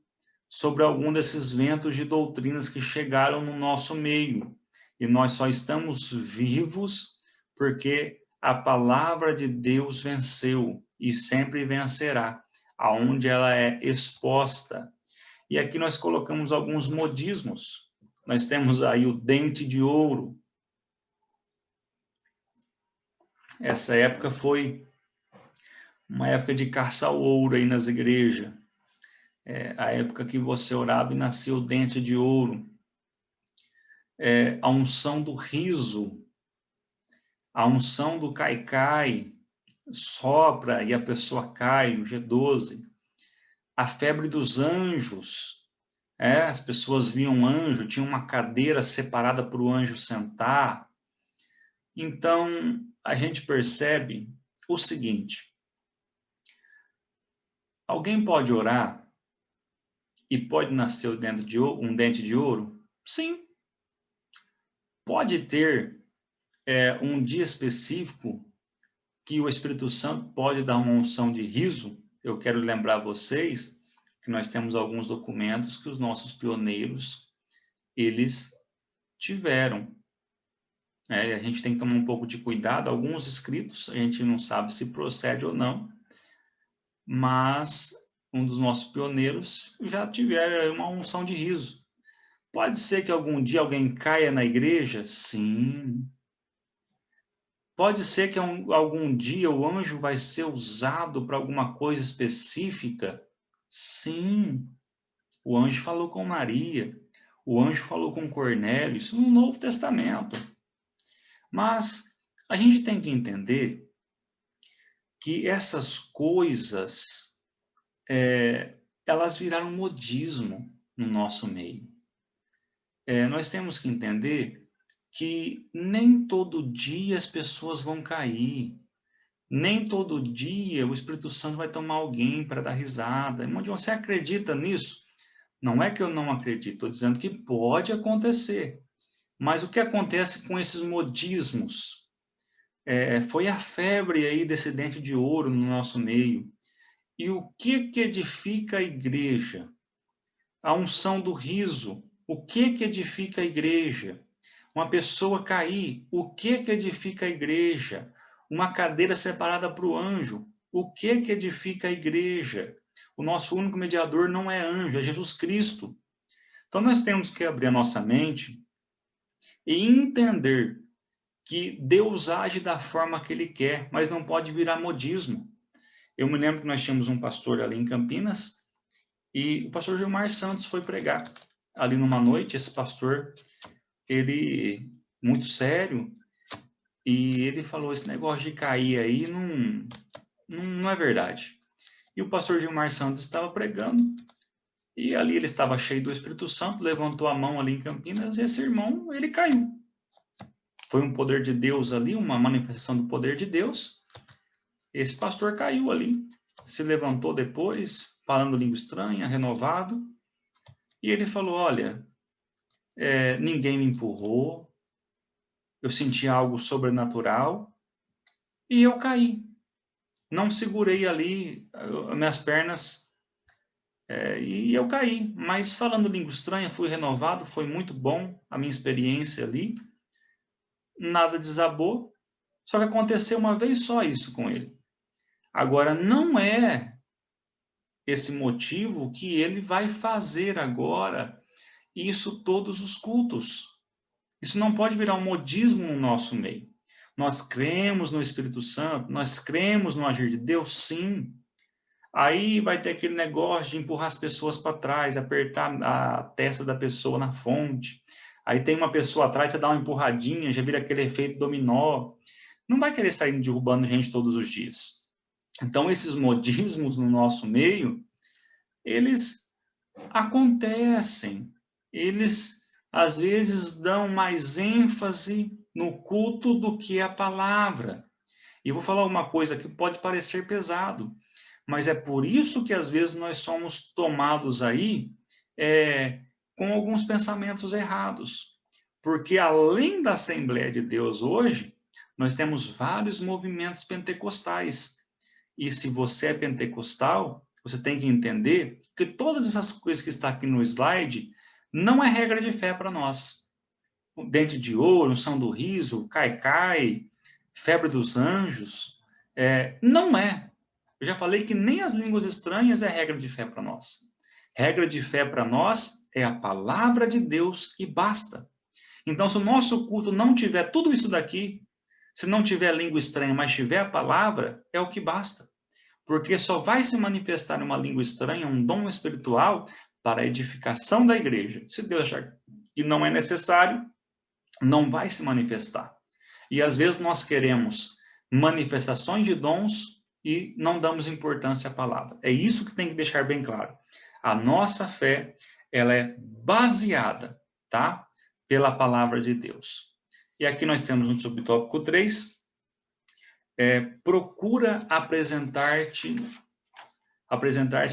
sobre algum desses ventos de doutrinas que chegaram no nosso meio. E nós só estamos vivos porque a palavra de Deus venceu e sempre vencerá, aonde ela é exposta. E aqui nós colocamos alguns modismos. Nós temos aí o dente de ouro. Essa época foi uma época de caçar o ouro aí nas igrejas. A época que você orava e nascia o dente de ouro. A unção do riso, a unção do cai-cai, sopra e a pessoa cai, o G12. A febre dos anjos, as pessoas viam um anjo, tinha uma cadeira separada para o anjo sentar. Então, a gente percebe o seguinte: alguém pode orar e pode nascer um dente de ouro? Sim. Pode ter um dia específico que o Espírito Santo pode dar uma unção de riso. Eu quero lembrar vocês que nós temos alguns documentos que os nossos pioneiros, eles tiveram. A gente tem que tomar um pouco de cuidado. Alguns escritos, a gente não sabe se procede ou não, mas um dos nossos pioneiros já tiveram uma unção de riso. Pode ser que algum dia alguém caia na igreja? Sim. Pode ser que algum dia o anjo vai ser usado para alguma coisa específica? Sim. O anjo falou com Maria, o anjo falou com Cornélio, isso no Novo Testamento. Mas a gente tem que entender que essas coisas, elas viraram modismo no nosso meio. Nós temos que entender que nem todo dia as pessoas vão cair. Nem todo dia o Espírito Santo vai tomar alguém para dar risada. Irmão, você acredita nisso? Não é que eu não acredito, estou dizendo que pode acontecer. Mas o que acontece com esses modismos? Foi a febre aí desse dente de ouro no nosso meio. E o que edifica a igreja? A unção do riso. O que edifica a igreja? Uma pessoa cair. O que edifica a igreja? Uma cadeira separada para o anjo. O que edifica a igreja? O nosso único mediador não é anjo, é Jesus Cristo. Então nós temos que abrir a nossa mente e entender que Deus age da forma que Ele quer, mas não pode virar modismo. Eu me lembro que nós tínhamos um pastor ali em Campinas, e o pastor Gilmar Santos foi pregar ali numa noite. Esse pastor, ele, muito sério, e ele falou, esse negócio de cair aí não é verdade. E o pastor Gilmar Santos estava pregando, e ali ele estava cheio do Espírito Santo, levantou a mão ali em Campinas, e esse irmão, ele caiu. Foi um poder de Deus ali, uma manifestação do poder de Deus. Esse pastor caiu ali, se levantou depois, falando língua estranha, renovado, e ele falou, olha, ninguém me empurrou, eu senti algo sobrenatural, e eu caí. Não segurei ali as minhas pernas, e eu caí. Mas falando língua estranha, fui renovado, foi muito bom a minha experiência ali, nada desabou, só que aconteceu uma vez só isso com ele. Agora, não é esse motivo que ele vai fazer agora isso todos os cultos. Isso não pode virar um modismo no nosso meio. Nós cremos no Espírito Santo, nós cremos no agir de Deus, sim. Aí vai ter aquele negócio de empurrar as pessoas para trás, apertar a testa da pessoa na fonte. Aí tem uma pessoa atrás, você dá uma empurradinha, já vira aquele efeito dominó. Não vai querer sair derrubando gente todos os dias. Então, esses modismos no nosso meio, eles acontecem. Eles, às vezes, dão mais ênfase no culto do que a palavra. E vou falar uma coisa que pode parecer pesado, mas é por isso que, às vezes, nós somos tomados aí com alguns pensamentos errados. Porque, além da Assembleia de Deus hoje, nós temos vários movimentos pentecostais. E se você é pentecostal, você tem que entender que todas essas coisas que está aqui no slide não é regra de fé para nós. Dente de ouro, unção do riso, cai-cai, febre dos anjos, não é. Eu já falei que nem as línguas estranhas é regra de fé para nós. Regra de fé para nós é a palavra de Deus e basta. Então, se o nosso culto não tiver tudo isso daqui, se não tiver língua estranha, mas tiver a palavra, é o que basta. Porque só vai se manifestar uma língua estranha, um dom espiritual, para a edificação da igreja. Se Deus achar que não é necessário, não vai se manifestar. E às vezes nós queremos manifestações de dons e não damos importância à palavra. É isso que tem que deixar bem claro. A nossa fé, ela é baseada, tá? Pela palavra de Deus. E aqui nós temos no subtópico 3, procura apresentar-se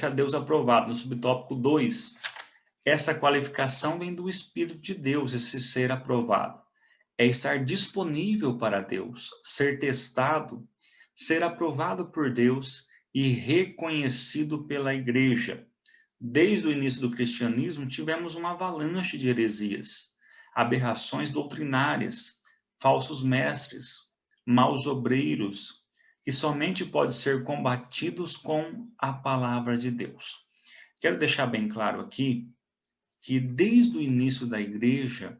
a Deus aprovado. No subtópico 2, essa qualificação vem do Espírito de Deus, esse ser aprovado. É estar disponível para Deus, ser testado, ser aprovado por Deus e reconhecido pela igreja. Desde o início do cristianismo, tivemos uma avalanche de heresias, aberrações doutrinárias, falsos mestres, maus obreiros, que somente podem ser combatidos com a palavra de Deus. Quero deixar bem claro aqui que desde o início da igreja,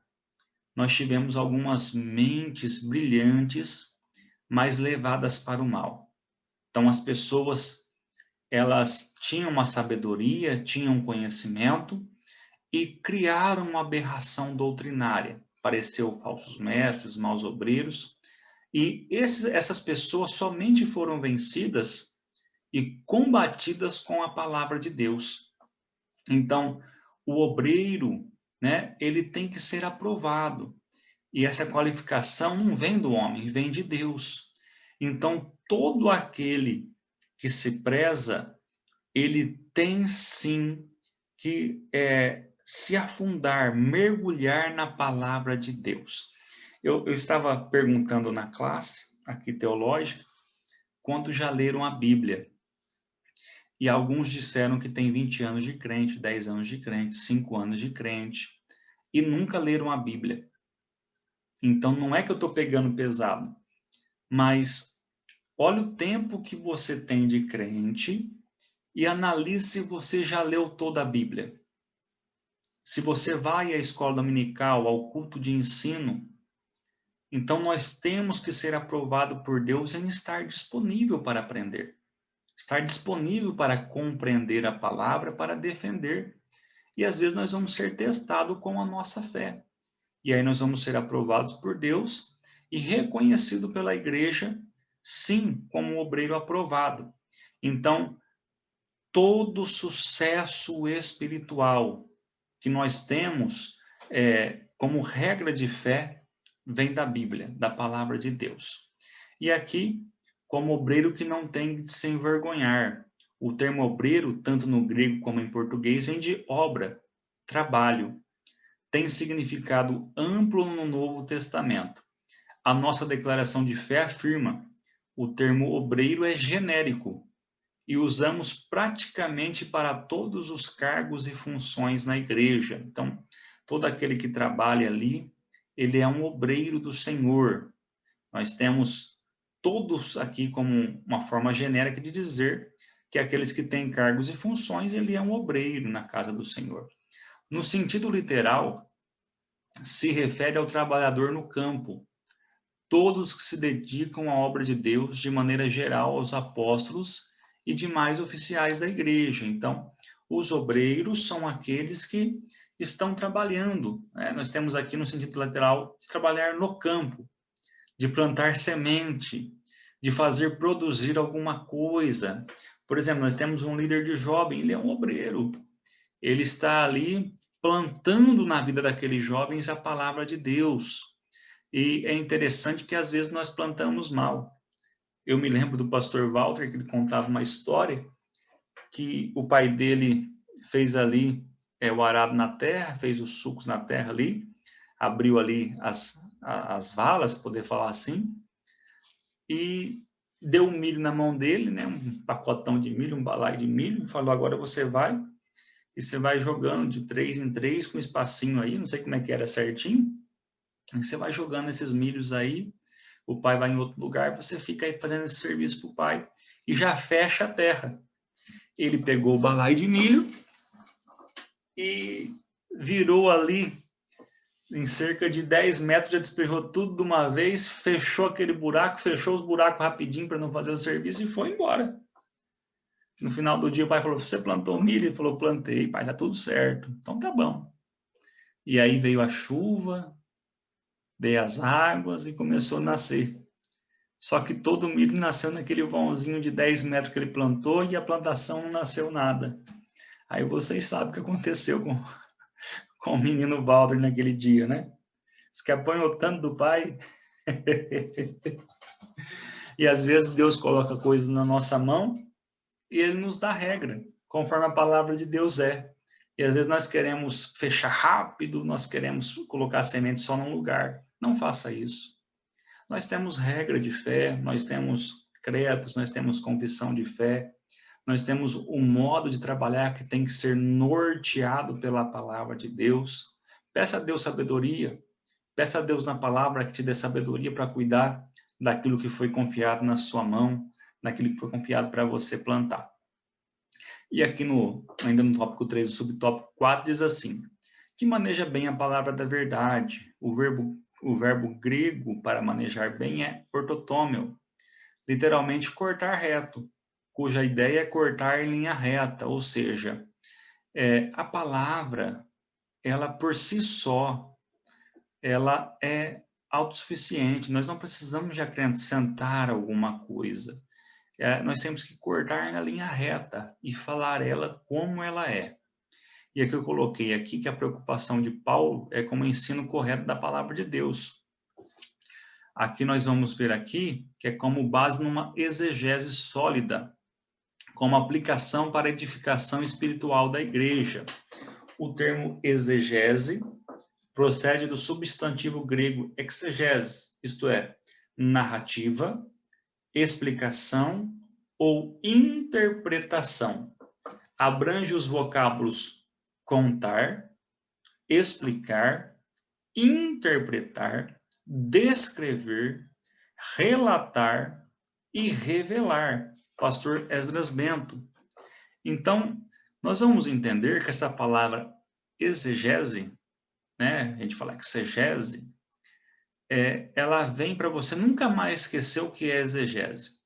nós tivemos algumas mentes brilhantes, mas levadas para o mal. Então, as pessoas, elas tinham uma sabedoria, tinham conhecimento e criaram uma aberração doutrinária. Apareceu falsos mestres, maus obreiros, e essas pessoas somente foram vencidas e combatidas com a palavra de Deus. Então, o obreiro, né, ele tem que ser aprovado. E essa qualificação não vem do homem, vem de Deus. Então, todo aquele que se preza, ele tem sim que se afundar, mergulhar na palavra de Deus. Eu estava perguntando na classe, aqui teológica, quantos já leram a Bíblia. E alguns disseram que tem 20 anos de crente, 10 anos de crente, 5 anos de crente, e nunca leram a Bíblia. Então, não é que eu estou pegando pesado, mas olha o tempo que você tem de crente e analise se você já leu toda a Bíblia. Se você vai à escola dominical, ao culto de ensino, então nós temos que ser aprovado por Deus em estar disponível para aprender. Estar disponível para compreender a palavra, para defender. E às vezes nós vamos ser testados com a nossa fé. E aí nós vamos ser aprovados por Deus e reconhecido pela igreja, sim, como obreiro aprovado. Então, todo sucesso espiritual que nós temos como regra de fé vem da Bíblia, da palavra de Deus. E aqui, como obreiro que não tem de se envergonhar. O termo obreiro, tanto no grego como em português, vem de obra, trabalho. Tem significado amplo no Novo Testamento. A nossa declaração de fé afirma: o termo obreiro é genérico e usamos praticamente para todos os cargos e funções na igreja. Então, todo aquele que trabalha ali, ele é um obreiro do Senhor. Nós temos todos aqui como uma forma genérica de dizer que aqueles que têm cargos e funções, ele é um obreiro na casa do Senhor. No sentido literal, se refere ao trabalhador no campo. Todos que se dedicam à obra de Deus, de maneira geral, aos apóstolos e demais oficiais da igreja. Então, os obreiros são aqueles que estão trabalhando. Nós temos aqui no sentido literal de trabalhar no campo, de plantar semente, de fazer produzir alguma coisa. Por exemplo, nós temos um líder de jovem, ele é um obreiro. Ele está ali plantando na vida daqueles jovens a palavra de Deus. E é interessante que às vezes nós plantamos mal. Eu me lembro do pastor Walter, que ele contava uma história que o pai dele fez ali o arado na terra, fez os sulcos na terra ali, abriu ali as valas, poder falar assim, e deu um milho na mão dele, né, um pacotão de milho, um balaio de milho, e falou: agora você vai, e você vai jogando de 3 em 3 com um espacinho aí, não sei como é que era certinho, e você vai jogando esses milhos aí, o pai vai em outro lugar, você fica aí fazendo esse serviço para o pai, e já fecha a terra. Ele pegou o balaio de milho e virou ali em cerca de 10 metros, já despejou tudo de uma vez, fechou aquele buraco, fechou os buracos rapidinho para não fazer o serviço e foi embora. No final do dia o pai falou: você plantou milho? Ele falou: plantei, pai, tá tudo certo. Então tá bom. E aí veio a chuva, veio as águas e começou a nascer. Só que todo o milho nasceu naquele vãozinho de 10 metros que ele plantou e a plantação não nasceu nada. Aí vocês sabem o que aconteceu com o menino Walter naquele dia, né? Diz que apanhou tanto do pai. E às vezes Deus coloca coisas na nossa mão e ele nos dá regra, conforme a palavra de Deus é. E às vezes nós queremos fechar rápido, nós queremos colocar a semente só num lugar. Não faça isso. Nós temos regra de fé, nós temos credos, nós temos confissão de fé, nós temos um modo de trabalhar que tem que ser norteado pela palavra de Deus. Peça a Deus sabedoria, peça a Deus na palavra que te dê sabedoria para cuidar daquilo que foi confiado na sua mão, daquilo que foi confiado para você plantar. E aqui ainda no tópico 3, o subtópico 4, diz assim: que maneja bem a palavra da verdade. O verbo grego para manejar bem é ortotômio, literalmente cortar reto, cuja ideia é cortar em linha reta, ou seja, a palavra, ela por si só, ela é autossuficiente, nós não precisamos de acrescentar alguma coisa. Nós temos que cortar na linha reta e falar ela como ela é. E aqui eu coloquei aqui que a preocupação de Paulo é com o ensino correto da palavra de Deus. Aqui nós vamos ver aqui que é como base numa exegese sólida, como aplicação para a edificação espiritual da igreja. O termo exegese procede do substantivo grego exegese, isto é, narrativa, explicação ou interpretação. Abrange os vocábulos contar, explicar, interpretar, descrever, relatar e revelar. Pastor Esdras Bento. Então, nós vamos entender que essa palavra exegese, né, a gente fala exegese, ela vem para você nunca mais esquecer o que é exegese.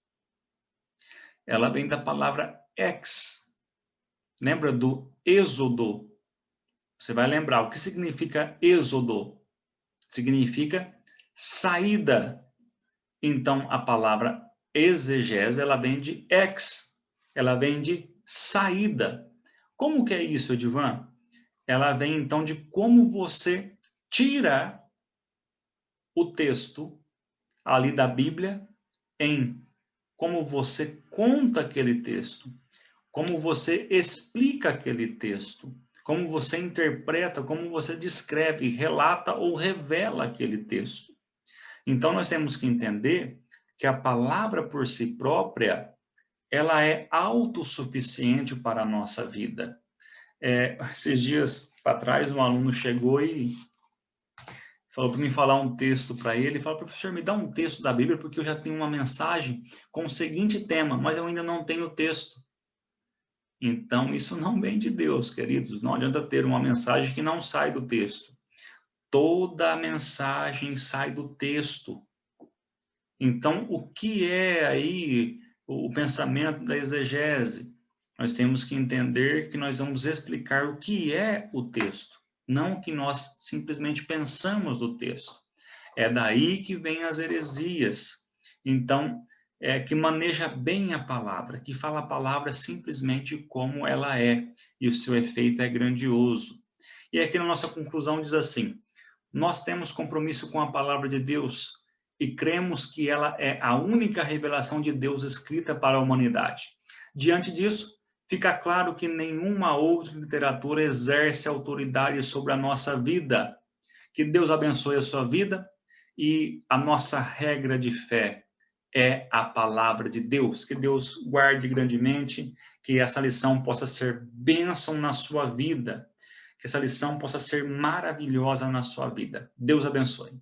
Ela vem da palavra ex. Lembra do êxodo? Você vai lembrar o que significa êxodo. Significa saída. Então, a palavra exegese, ela vem de ex. Ela vem de saída. Como que é isso, Edivan? Ela vem, então, de como você tira o texto ali da Bíblia em como você conta aquele texto, como você explica aquele texto, como você interpreta, como você descreve, relata ou revela aquele texto. Então, nós temos que entender que a palavra por si própria, ela é autossuficiente para a nossa vida. Esses dias para trás, um aluno chegou e falou para mim falar um texto para ele, e falou: professor, me dá um texto da Bíblia, porque eu já tenho uma mensagem com o seguinte tema, mas eu ainda não tenho o texto. Então, isso não vem de Deus, queridos. Não adianta ter uma mensagem que não sai do texto. Toda a mensagem sai do texto. Então, o que é aí o pensamento da exegese? Nós temos que entender que nós vamos explicar o que é o texto, não o que nós simplesmente pensamos do texto. É daí que vem as heresias. Então, que maneja bem a palavra, que fala a palavra simplesmente como ela é, e o seu efeito é grandioso. E aqui na nossa conclusão diz assim: nós temos compromisso com a palavra de Deus e cremos que ela é a única revelação de Deus escrita para a humanidade. Diante disso, fica claro que nenhuma outra literatura exerce autoridade sobre a nossa vida. Que Deus abençoe a sua vida, e a nossa regra de fé é a palavra de Deus. Que Deus guarde grandemente, que essa lição possa ser bênção na sua vida, que essa lição possa ser maravilhosa na sua vida. Deus abençoe.